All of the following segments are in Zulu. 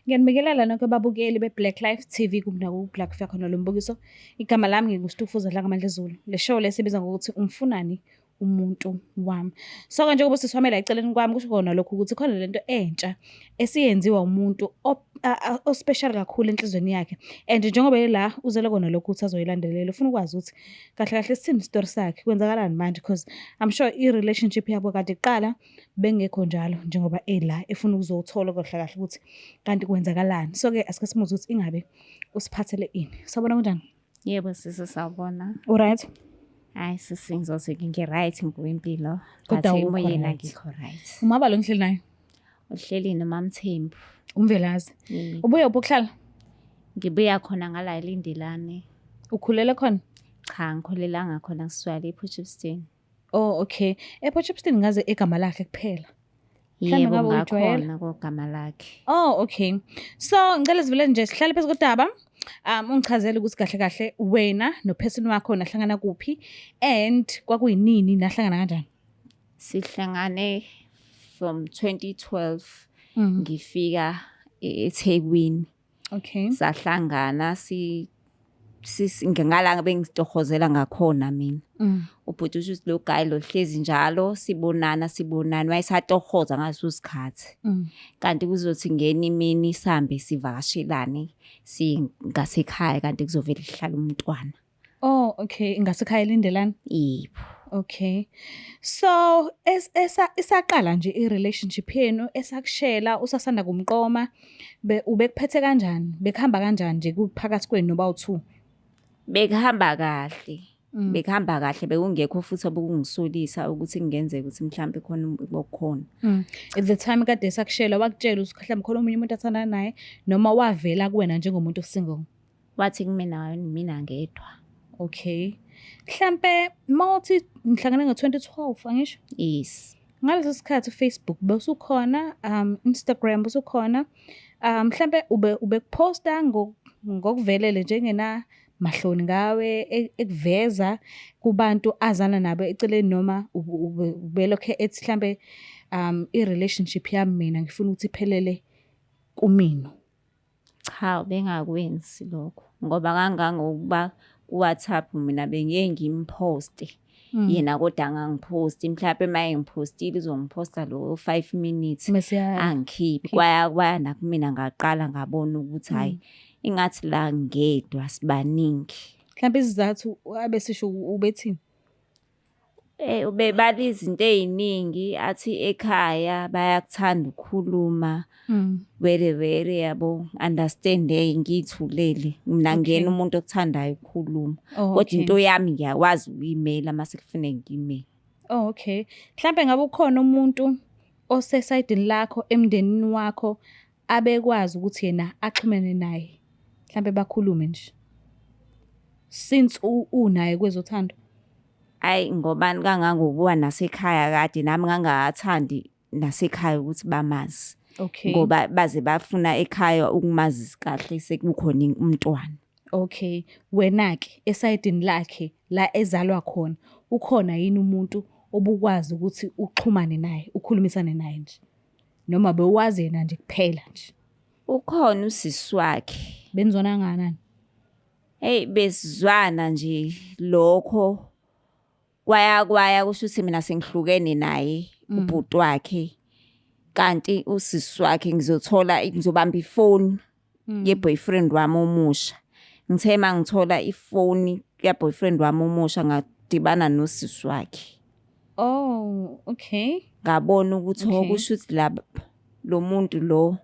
Ngiyanibingelela nonke ababukeli be-Black Life TV ku-Black Fair lo mbukiso. Igama lami nginguStufuza Dlangamandla Zulu. Le show le sibiza ngokuthi umfunani umuntu wami. So-ke njengoba usisi wami la eceleni kwami kusho kona lokho ukuthi khona lento entsha esiyenziwa umuntu ospecial kakhulu enhlizweni yakhe. And njengoba yela uzele kona lokho ukuthi azoyilandelela ufuna ukwazi ukuthi kahle kahle sithini isitori sakhe kwenzakalani manje because I'm sure i-relationship yabo kade iqala bengekho njalo njengoba ela efuna ukuzothola kahle kahle ukuthi kanti kwenzakalani. So-ke asike simuze ukuthi ingabe usiphathele ini. Sabona kanjani? Yebo sisi sawubona. Alright. Hayi sisi ngizothi ngi-right ngokwimpilo. Kodwa But awukho emoyeni right. angikho right. Umaba lo ngihleli naye. Uhleli noMamthembu. Umvelazi. Ubuye ukuhlala? Ngibuya khona ngala eLindelane. Ukhulele khona? Cha ngikhulelanga khona Siswali ePortshepstone. Oh okay. ePortshepstone ngaze egama lakhe kuphela. Yebo ngabe uyijwayele? ngakhona kogama lakhe. Oh okay. So ngicela sivele nje sihlale phezu kodaba. Ungichazele ukuthi kahle kahle wena nophesini wakho nahlangana kuphi and kwakuyinini nahlangana kanjani? Sihlangane from 2012 ngifika eThekwini. Okay. Sahlangana ngalanga bengitohozela ngakhona mina. Ubhuti usho lo guy lo hlezi njalo sibonana wayesatohoza ngaso isikhathi. Kanti kuzothi ngeni imini sihambe sivakashelane singasekhaya kanti kuzovela ihlala umntwana. Oh okay, ngasekhaya eLindelane. Yebo. Okay. So isaqala nje i-relationship yenu esakushela usasanda kumqoma ubekuphethe kanjani? Bekuhamba kanjani nje kuphakathi kwenu noba u2? Bekuhamba kahle. Bekuhamba kahle bekungekho futhi obukungisolisa ukuthi kungenzeka ukuthi mhlambe khona bokukhona. At the time kade sakushela wakutshela ukuthi mhlambe khona umunye umuntu athandana naye noma wavela kuwena njengomuntu single? Wathi kumina mina ngedwa. Okay. Mhlambe mawuthi nihlangane ngo2012 angisho? Yes. Ngaleso sikhathi Facebook besukhona, Instagram besukhona. Mhlambe ubekuposta ngokuvelele njengena mahloni ngawe ekuveza kubantu azana nabo eceleni noma ubelokhe ethi mhlambe i-relationship yami mina ngifuna ukuthi iphelele kumina. Cha bengakwenzi lokho ngoba kangangokuba WhatsApp mina bengiye ngimposte yena kodwa angangiphosti mhlawumbe maye ngiphostile uzongiphosta lo 5 minutes angikhiphi kwaya nakumina ngaqala ngabona ukuthi hayi ingathi la ngedwa sibaningi. Mhlawumbe isizathu abesisho ubethini? Ubebala izinto eziningi athi ekhaya bayakuthanda ukukhuluma very yabo understand ngithulele mina ngena umuntu okuthandayo ukukhuluma kodwa into yami ngiyakwazi ukuyimela mase kufanele ngiyimele. Oh okay. Mhlawumbe ngabe ukhona umuntu osesayidini lakho emndenini wakho abekwazi ukuthi yena axhumene naye mhlawumbe bakhulume nje since unaye kwezothando? Hayi ngobani kangangokuwa nasekhaya kade nami ngangathandi nasekhaya ukuthi bamazi. Okay. Ngoba baze bafuna ekhaya ukumazi kahle sekukhona umntwana. Okay. Wena ke esayidini lakhe la ezalwa khona ukhona yini umuntu obukwazi ukuthi uxhumane naye ukhulumisane naye nje noma bewazi yena nje kuphela nje? Ukhona usisi wakhe. Benizwana nganani? Hey besizwana nje lokho kwaya kusho ukuthi mina sengihlukene naye ubhuti wakhe kanti usisi wakhe ngizobamba ifoni ye-boyfriend wami omusha. Ngithe mangithola ifoni ya-boyfriend wami omusha ngadibana nosisi wakhe. Oh okay. Ngabona ukuthi okusho ukuthi lo muntu lo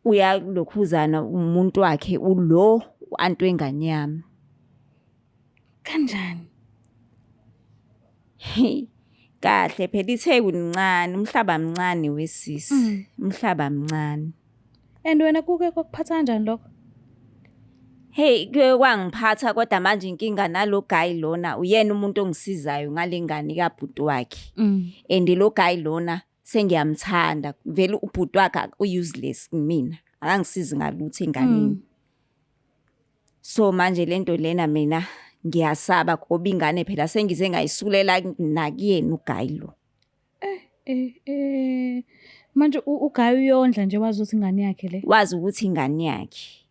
uyalokhuzana umuntu wakhe ulo antu engane yami. Kanjani? Kahle phela iThekwini incane umhlaba mncane wesisi umhlaba mncane. And wena kuke kokuphatha kanjani lokho? Hey kuke kwangiphatha kodwa manje inkinga nalo guy lona uyena umuntu ongisizayo ngalengane kaBhuti wakhe. And lo guy lona sengiyamthanda vele uBhuti wakhe useless kumina akangisizi ngalutho enganeni. So manje lento lena mina ngiyasaba ngoba ingane phela sengize ngayisulela nakuyena uGuy lo. Manje uGayi uyondla nje wazi ukuthi ingane yakhe le. Wazi ukuthi ingane yakhe.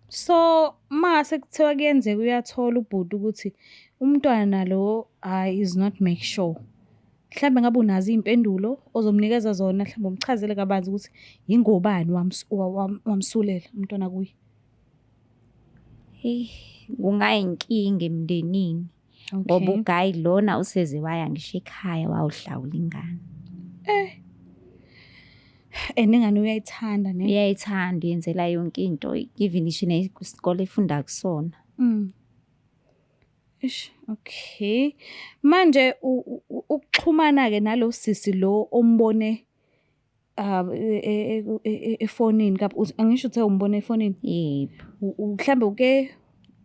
So mase kuthiwa kuyenzeka uyathola ubhuti ukuthi umntwana lo is not make sure. Mhlambe ngabe unazo iy'mpendulo ozomnikeza zona, mhlawumbe umchazele kabanzi ukuthi yingobani wamsulela umntwana kuye. Hey, kungayinkinga emndenini. Ngoba uGayi lona useze waya ngisho ekhaya wawuhlawula ingane. And ingane uyayithanda ne? Uyayithanda, yenzela yonke into, even isho nesikole efunda kusona. Okay. Manje ukuxhumana-ke nalo sisi lo ombone efonini angisho ukuthi umbone efonini. Yebo. Mhlambe uke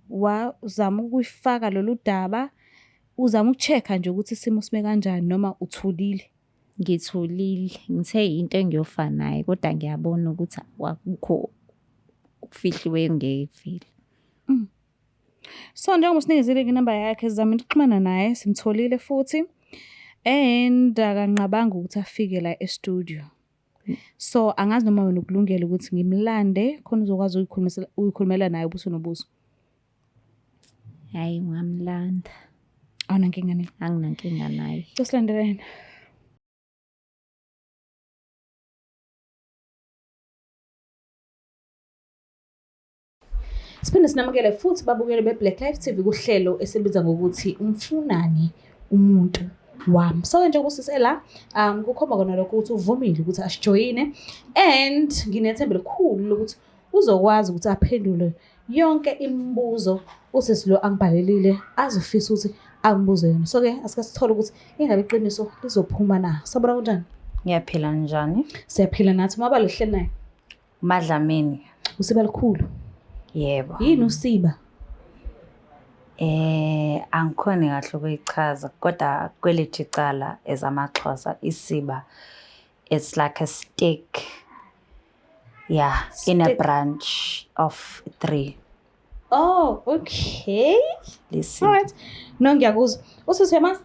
wazama ukuyifaka lolu daba, uzama uku-check-a nje ukuthi isimo sime kanjani noma uthulile? Ngithulile, ngithe into engiyofa naye kodwa ngiyabona ukuthi akukho ukufihliweyo ngeke kuvele. So njengoba usinikezile inamba yakhe, sizamile ukuxhumana naye, simtholile futhi and akanqabanga ukuthi afike la e-studio. So angazi noma wena ukulungele ukuthi ngimlande khona uzokwazi ukuyikhulumela naye ubuso nobuso. Hayi, ngamlanda. Awunankinga naye? Anginankinga naye. Sosilandelene. Siphinde sinamukele futhi babukele beBlack Life TV kuhlelo esibiza ngokuthi umfunani umuntu wami. So nje kusisela kukhomba kona lokho ukuthi uvumile ukuthi asijoyine and nginethemba elikhulu lokuthi uzokwazi ukuthi aphendule yonke imibuzo usisi lo angibhalelile azofisa ukuthi angibuze yona. So ke asike sithole ukuthi ingabe iqiniso lizophuma na. Sabona kanjani? Ngiyaphila njani? Siyaphila nathi. Maba lehleli naye. Madlamini. Usiba likhulu. Yebo. Yini usiba? Angikhoni kahle ukuyichaza kodwa kwelithi icala ezamaXhosa isiba, it's like a stick. Yeah, in a branch of 3. Oh, okay. Listen. All right. No ngiyakuzwa. Usisi uyamazi?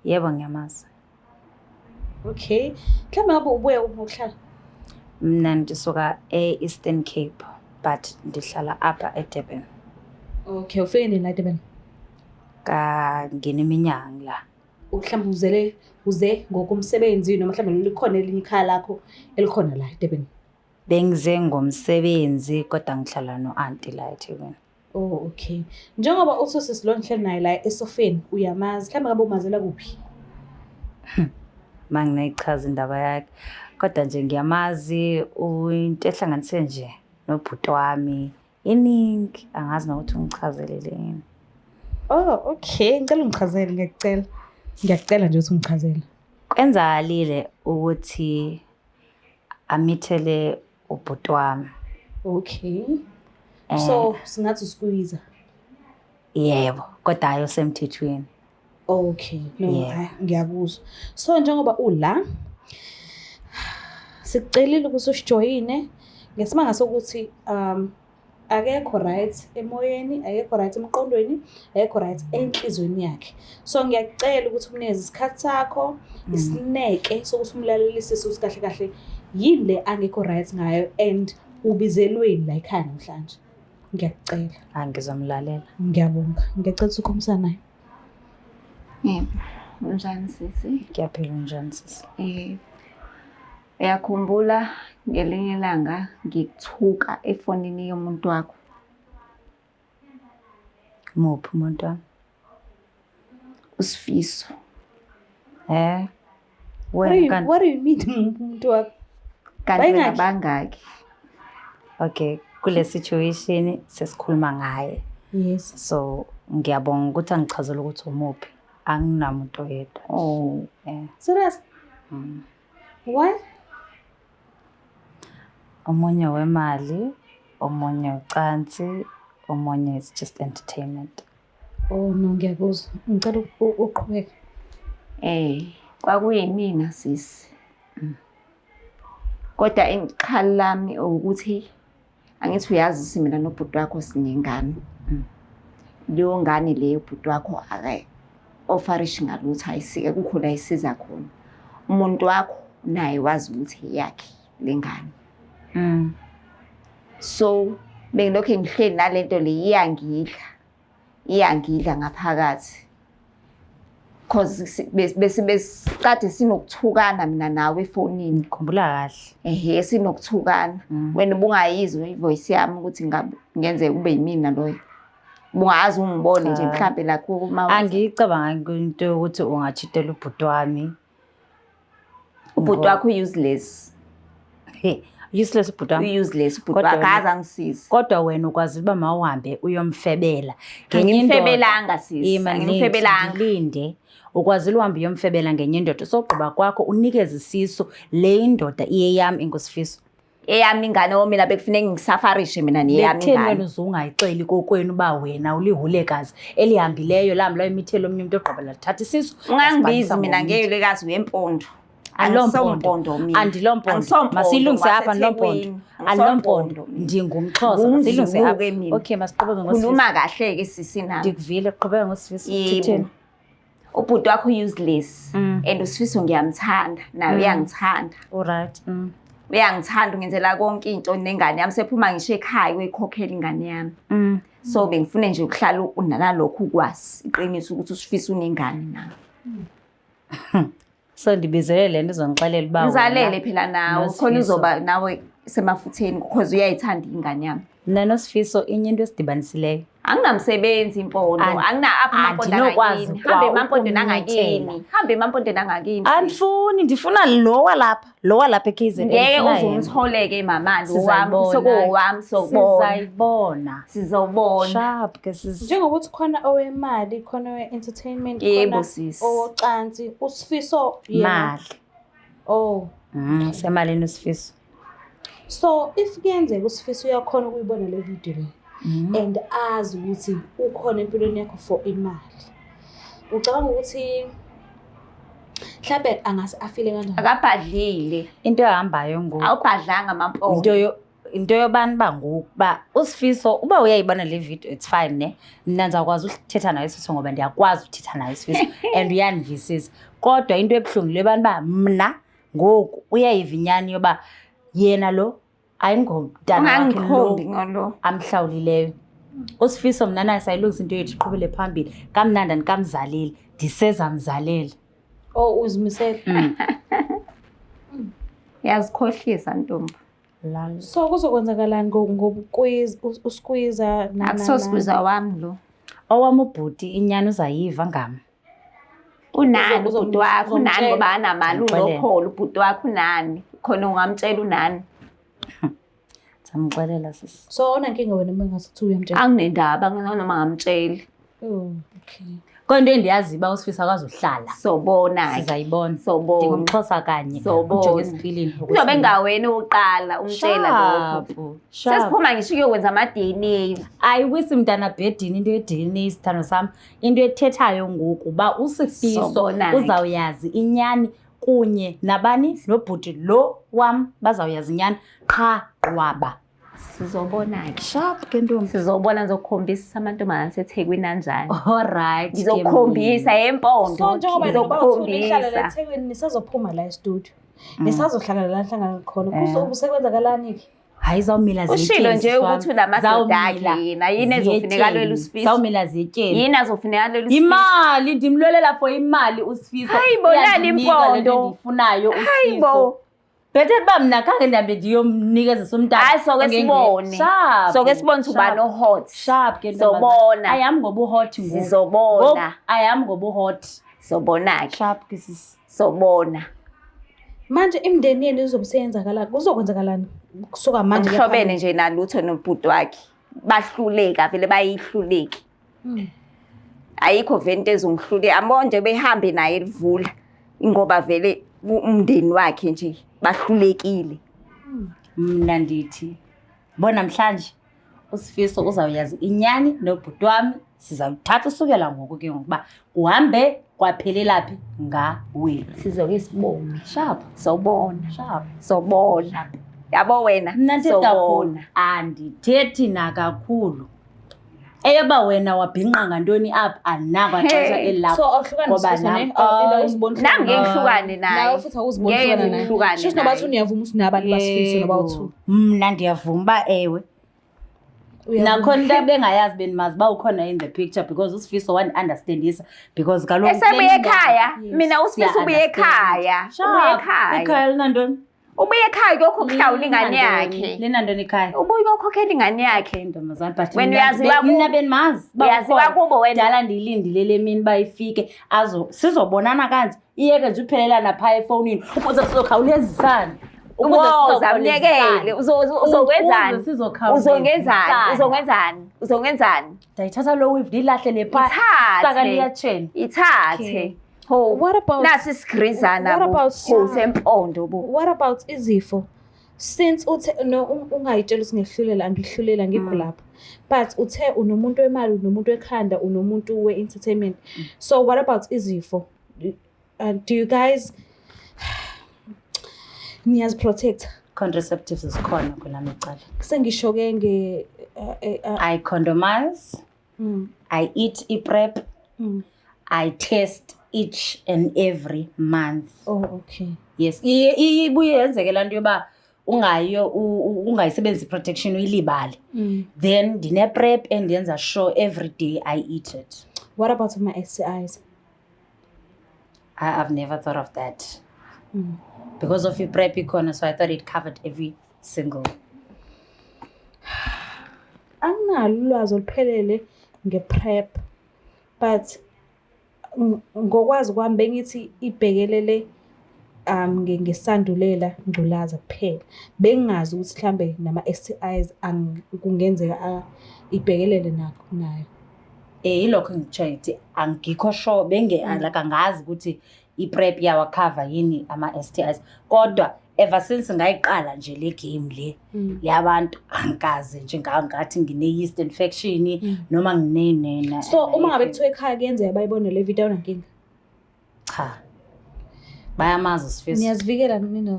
Yebo ngiyamazi. Okay. Mhlawumbe ngabe ubuye ukuhlala? Mina ngisuka e-Eastern Cape but ndihlala apha eDurban. Okay, ufike nini la eDurban? Ngineminyaka la. Mhlawumbe uze ngokumsebenzi noma mhlawumbe likhona elinye ikhaya lakho elikhona la eDurban? Bengize ngomsebenzi kodwa ngihlala no-auntie la eThekwini. Oh, okay. Njengoba usisi lo nihleli naye la eSofeni uyamazi, mhlawumbe ngabe umazela kuphi? Manginayichaza indaba yakhe kodwa nje ngiyamazi into ehlanganise nje nobhuti wami iningi, angazi nokuthi ungichazelele yini. Oh, okay. Ngicela ungichazele, ngiyacela nje ukuthi ungichazele. Kwenzakalile ukuthi amithele ubhuti wami. Okay. So singathi uSqueezer. Yebo, kodwa hayi osemthethweni. Okay, no, ngiyakuzwa. So njengoba ula sikucelile ukuthi usijoyine ngesimanga sokuthi akekho right emoyeni, akekho right emqondweni, akekho right enhlizweni yakhe. So ngiyacela ukuthi umnikeze isikhathi sakho, isineke sokuthi umlalelisise ukuthi kahle kahle yini le angekho right ngayo and ubizelweni la ekhaya namhlanje. Ngiyacela. Angizomlalela. Ngiyabonga. Ngiyacela ukuthi ukhomisana naye. Unjani sisi? Ngiyaphila njani sisi? Uyakhumbula ngelinye ilanga ngikuthuka efonini yomuntu wakho? Muphi umuntu wami? uSifiso. What do you mean umuntu wakho? Kanti wena bangaki? Okay, kule situation sesikhuluma ngaye. Yes. So ngiyabonga ukuthi angichazele ukuthi umuphi. Anginamuntu yedwa. Oh, Serious? Why? Omunye wemali, omunye ucansi, omunye is just entertainment. Oh no, ngiyakuzwa. Ngicela uqhubeke. Kwakuyimina sisi. Kodwa iqhala lami ukuthi angithi uyazi mina nobhuti wakho sinengane. Leyo ngane leyo ubhuti wakho ofarish ngalutho ayisike kukhona ayisiza khona. umuntu wakho naye wazi ukuthi yakhe lengane. So bengilokho ngihleli nalento le iyangidla ngaphakathi. Cause besikade sinokuthukana mina nawe efonini. Khumbula kahle. Sinokuthukana. Wena ubungayizwa ivoice yami ukuthi ngenze kube yimina loyo. Bungazi ungibone nje mhlambe la kuma. Angicabanga into yokuthi ungachitela ubhuti wami. Ubhuti wakho useless. Useless ubhuti wami. Useless ubhuti wakho azangisiza. Kodwa wena ukwazi uba mawuhambe uyomfebela. Ngimfebelanga sisi. Ngimfebelanga. Ngilinde. Ukwazi uhambe uyomfebela ngenye indoda sogqiba kwakho unikeze isisu le indoda iyeyami inkosifiso. Eyami ingane mina bekufanele ngisafarishe mina neyami ingane. Wena uzungayixeli kokwenu ba wena ulihulekazi elihambileyo lamla imithelo omnye umuntu ogqibela thatha isisu. Ungangibizi mina ngeyilekazi uyempondo. Alompondo mina. Andilompondo. Masilungise apha ndilompondo. Alompondo. Ndingumxhosa. Masilungise apha. Okay, masiqhubeke ngosifiso. Khuluma kahle ke sisi nami. Ndikuvile qhubeka ngosifiso. Thithini? Ubhuti wakho useless and usifiso ngiyamthanda naye uyangithanda. Alright. Uyangithanda ungenzela konke into nengane yami sephuma ngisho ekhaya uyikhokhela ingane yami. So bengifune nje ukuhlala unalokho ukwazi iqiniso ukuthi usifiso unengane nawe. So ndibizele lento izongixelela uba ngizalele phela nawe khona uzoba nawe semafutheni because uyayithanda ingane yami. Nano Sifiso inye into esidibanisileyo. Anginamsebenzi impondo, angina apha amampondo angakini. Hambe emampondo nangakini. Hambe emampondo nangakini. Andifuni, ndifuna lowa lapha eKZN. Ngeke uzungitholeke mama lo wami, sokowami sokubona. Sizobona. Sharp ke sisi. Njengokuthi khona owemali, khona owe-entertainment, khona owocansi, uSifiso yena. Mali. Semalini uSifiso. So if kuyenzeka uSifiso uyakhona ukuyibona le video le and azi ukuthi ukhona empilweni yakho for imali. Ucabanga ukuthi mhlawumbe angase afile kanjani? Akabhadlile. Into ehambayo ngoku. Awubhadlanga amampondo. Into yobani bangokuba uSifiso uba uyayibona le video it's fine ne. Mina ngizakwazi ukuthetha naye uSifiso ngoba ndiyakwazi ukuthetha naye uSifiso and uyanvisisa. Kodwa into ebhlungu lebani ba mina ngoku uyayivinyani yoba yena lo ayingomntana wakhe lo amhlawulileyo. uSifiso mina naye sayilungisa into yethu iqhubele phambili kamnandi nikamzalile ndiseza mzalele. Uzimisele. Yazikhohlisa ntombi. So kuzokwenzakalani usqueeze na Akusosqueeze wami lo. Owami ubhuti inyani uzayiva ngami. Unani ubhuti wakho unani ngoba anamali ulokholo ubhuti wakho unani khona ungamtshela unani. Samxelela sisi. So onankinga wena mangasithi uyamtshela. Anginendaba noma ngamtsheli. Okay. Konke endiyazi ba uSifiso akazohlala. Sobona ke. Sizayibona. Sobona. Ndingumxhosa kanye. Ujonge esipilini. Kuzobe ngawena uqala umtshela lokho. Sesiphuma ngisho ukuyokwenza ama DNA. Ayiwisi mntana bedini into ye DNA sithando sami. Into ethethayo ngoku ba uSifiso uzawuyazi inyani kunye nabani nobhuti lo wami bazawuyazi inyani qha qwaba. Sizobona ke. Sharp ke ntombi. Sizobona ngizokukhombisa amantombazana aseThekwini kanjani. Alright. Ngizokukhombisa empondo. So njengoba ngizokukhombisa la eThekwini nisazophuma la e-studio. Nisazohlangana la hlangana khona. Kuzosebenzakalani ke? Hayi zawumila zitye. Ushilo nje ukuthi unamadoda akhe yena yini ezofuneka lelo uSifiso. Zawumila zitye. Yini azofuneka lelo uSifiso. Imali ndimlwelela for imali uSifiso. Hayibonani impondo. Ndifunayo uSifiso. Hayibo. Bethe ba mina khange ndambe ndiyomnikeza somntana. Hayi soke sibone. Soke sibone uba no hot. Sharp ke sobona. Ayami ngoba uhot ngoku. Sizobona. Ayami ngoba uhot. Sobona ke. Sharp ke sisi. Sobona. Manje imndeni yenu izobusenzakala kuzokwenzakalani kusuka manje kuhlobene nje nalutho nobhuti wakhe bahluleka vele bayihluleki. Ayikho vente ezongihlule amonje behambe naye elivula ngoba vele umndeni wakhe nje bahlulekile. Mina ndithi bona namhlanje uSifiso uzawuyazi inyani nobhuti wami sizawuthatha usukela ngoku ke ngokuba uhambe kwaphelela phi ngawe. Sizoke sibone. Sharp. Sobona. Sharp. Sobona. Yabo wena. Mina ndithi kakhulu andithethi na kakhulu. Eyaba wena wabhinqa ngantoni apha anakwa xesha elapha. So awuhlukaniswe ne ela uzibona. Nami ngihlukane naye. Nawe futhi awuzibona uhlukana naye. Shuthi nobathi uyavuma usinabantu basifiso noba2. Mna ndiyavuma uba ewe. Nakhona into bengayazi benimazi ba ukhona in the picture because usifiso understandisa because kaloku esebuye ekhaya mina usifiso ubuye ekhaya ekhaya linantoni ubuye ekhaya yokukhawula ingane yakhe linantoni ekhaya ubuye ukhokhela ingane yakhe ntombazana but wena uyaziwa mina benimazi uyaziwa kubo wena dala ndilindile lemini bayifike sizobonana kanje iyeke nje uphelelana pha efonini ukuze sizokhawulezisana uzamnyekele uzongenzani ndayithatha lo weave ndilahle le pha saka liyatshena ithathe What about nasi sigrizana sempondo bo what about izifo since uthe no ungayitshela usingehlulela angihlulela ngikho lapha but uthe unomuntu wemali unomuntu wekhanda unomuntu we-entertainment so what about izifo do you guys niyaziprotect contraceptives isikhona kulami icala sengisho-ke I condomize I eat prep I test each and every month. Oh, okay. Yes. Ibuye yenzeke lanto yoba ungayisebenzisi protection uyilibale. Then ndine prep endenza sure every day I eat it. What about my STIs? I've never thought of that. Because of your prep ikhona, so I thought it covered every single. Anginalo ulwazi oluphelele ngeprep but ngokwazi kwami bengithi ibhekelele ngesandulela ngculaza kuphela bengingazi ukuthi mhlambe nama STIs kungenzeka ibhekelele nakho nayo ilokho ngitsho ukuthi angikho sure like angazi ukuthi iprep yawa cover yini ama STIs kodwa ever since ngayiqala nje le game le yabantu angikaze nje ngathi ngine yeast infection noma nginenena so uma ngabe kuthiwe ekhaya kuyenzeka bayibone le video nankinga cha bayamazi usifiso niyazivikela nina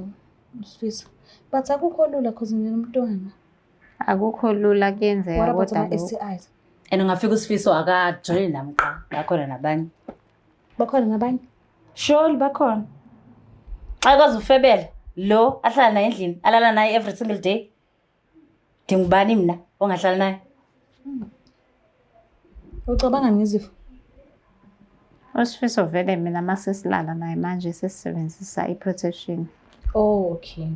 usifiso but akukho lula cause nginomntwana akukho lula kuyenzeka kodwa STIs and ungafika usifiso akajoin namqa bakhona nabanye sure bakhona xa kwazi ufebela lo ahlala naye endlini alala naye every single day ngibani mina ongahlala naye ucabanga ngezifo usifiso vele mina masesilala naye manje sesisebenzisa iprotection okay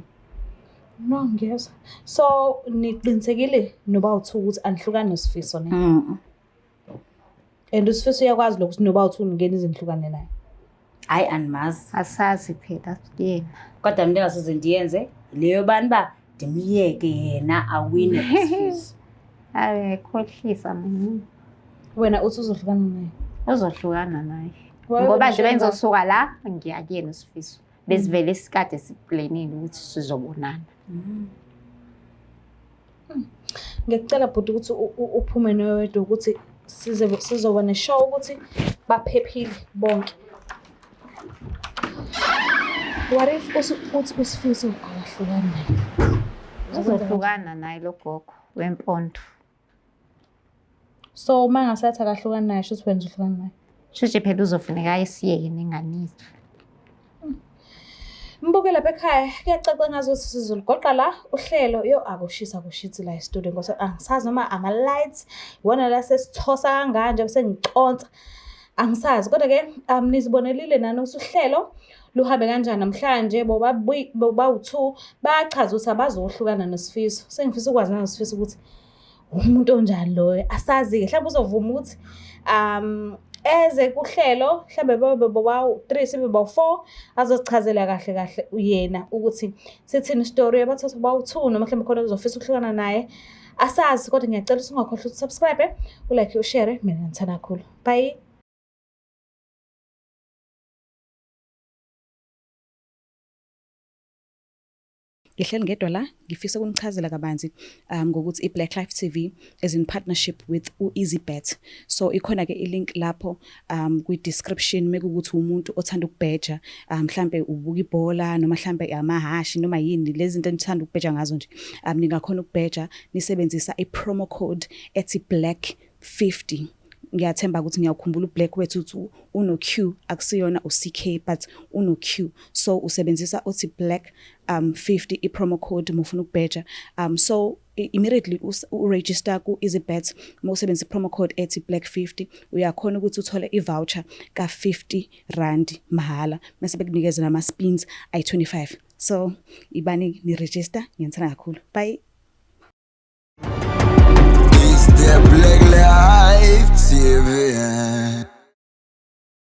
no ngiyezwa so niqinisekile noba u2 ukuthi anihlukani nosifiso ne and usifiso uyakwazi lokuthi noba u2 ngene izinhlukane naye hayi animazi asazi phela yena kodwa mina ngasize ndiyenze leyo bani ba ndimiyeke yena awine usifiso khohlisa mina wena uthi uzohlukana naye uzohlukana naye ngoba nje bengizosuka la ngiya kuyena usifiso besivele isikade siplanile ukuthi sizobonana ngicela bhuti ukuthi uphume nowedwa ukuthi sizoba neshow ukuthi baphephile bonke what if uthi usifiso akahlukana naye uzohlukana naye lo gogo wempondo so uma ngasathi akahlukana naye shuthi wena uzohlukana naye shushe phela uzofuneka isiyeke nenganisi Mbukela lapha ekhaya kuyacaca ngazuthi sizoligoqa la uhlelo yo akushisa kushithi la e-studio ngoba angisazi noma ama lights wona la sesithosa kanganje bese ngiconsa angisazi kodwa ke nizibonelile nani ukuthi uhlelo luhambe kanjani namhlanje boba u2 bachaza ukuthi abazohlukana nosifiso sengifisa ukwazi nosifiso ukuthi umuntu onjani lo asazi ke mhlawumbe uzovuma ukuthi eze kuhlelo mhlambe boba 3 sibe boba 4 azozichazela kahle uyena ukuthi sithini story abathatha boba 2 noma mhlambe khona uzofisa ukuhlukana naye asazi kodwa ngiyacela ukuthi ungakhohlwa ukuthi subscribe ulike ushare mina ngithanda kakhulu bye. Ngihleli ngedwa la ngifisa ukunichazela kabanzi ngokuthi iBlack Life TV is in partnership with uEasyBet. So ikhona ke ilink lapho kwi-description mekukuthi umuntu othanda ukubheja mhlambe ubuka ibhola noma mhlambe amahashi noma yini lezi zinto enithanda ukubheja ngazo nje ningakhona ukubheja nisebenzisa i-promo code ethi Black 50. Ngiyathemba ukuthi ngiyawukhumbula uBlack wethu uthi uno-Q akusiyona u-CK but uno-Q, so usebenzisa uthi Black 50 i-promo code mufuna ukubheja. So immediately uregister ku-EasyBet mawusebenzisa i-promo code ethi Black 50 uyakhona ukuthi uthole i-voucher ka-50 rand mahhala mase bekunikeza nama-spins ayi-25. So ibani ni-register, ngiyanithanda kakhulu. Bye.